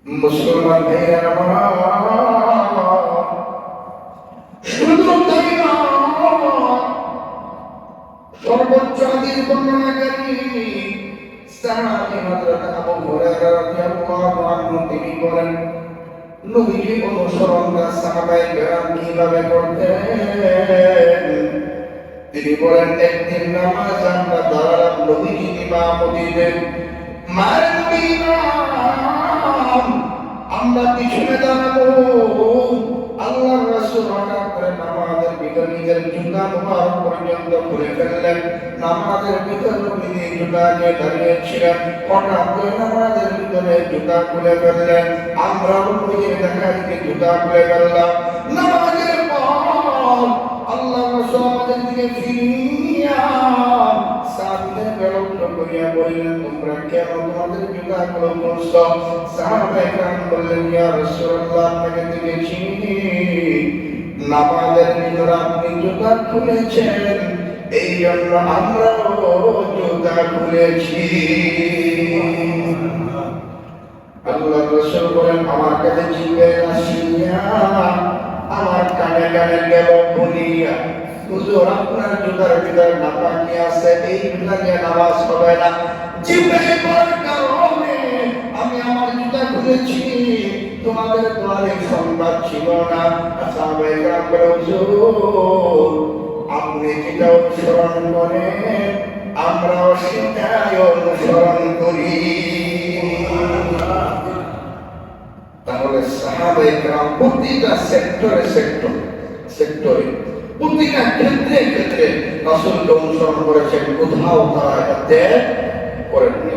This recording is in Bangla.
মুসলমান ভাইরা আমার, শুধু তাই নয়, সর্বোচ্চ হাদিস বর্ণনাকারী সাহাবী হযরত আবু হুরায়রা রাদিয়াল্লাহু আনহু তিনি বলেন, নবীজি অনুসরণটা সাহাবায়ে কেরাম কিভাবে করতেন? তিনি বলেন, একদিন নামাজ আমরা দাঁড়ালাম, নবীজি ইমামতিতে, মায়ের নবী ইমাম, আমরা পিছনে দাঁড়াবো। আল্লাহর রাসূল হঠাৎ করে নামাজের ভিতর নিজের জুতা মুবারক পর্যন্ত খুলে ফেললেন। নামাজের ভিতর নবীজি জুতা নিয়ে দাঁড়িয়েছিলেন, হঠাৎ করে নামাজের ভিতরে জুতা খুলে ফেললেন। আমরাও নবীজির দেখা দিকে জুতা খুলে ফেললাম। নামাজের পর আল্লাহর রাসূল আমাদের দিকে ফিরিয়া সাহাবীদের লক্ষ্য করিয়া বললেন, তোমরা কেন তোমাদের জুতাগুলো খুলছো? সাহাবায়ে কেরাম বললেন, ইয়া রাসূলুল্লাহ, আপনাকে দেখেছি নামাজের ভিতরে আপনি জুতা খুলেছেন, এই জন্য আমরাও জুতা খুলেছি। আল্লাহর রাসূল বলেন, আমার কাছে জিবরাইল আসিয়া আমার কানে কানে গেল বলিয়া, হুজুর আপনার জুতার ভিতরে নাপাকি আছে, এই জুতা দিয়ে নামাজ হবে না। জিবরাইল বলার কারণে আমি আমার জুতা খুলেছি, তোমাদের তো অনেক সংবাদ ছিল না। সাহাবায়ে কেরাম বলে, হুজুর আপনি যেটা অনুসরণ করেন আমরাও সেটাই অনুসরণ করি। তাহলে সাহাবায়ে কেরাম প্রতিটা সেক্টরে প্রতিটা ক্ষেত্রে রাসূলকে অনুসরণ করেছেন, কোথাও তারা এটা ত্যাগ করেননি।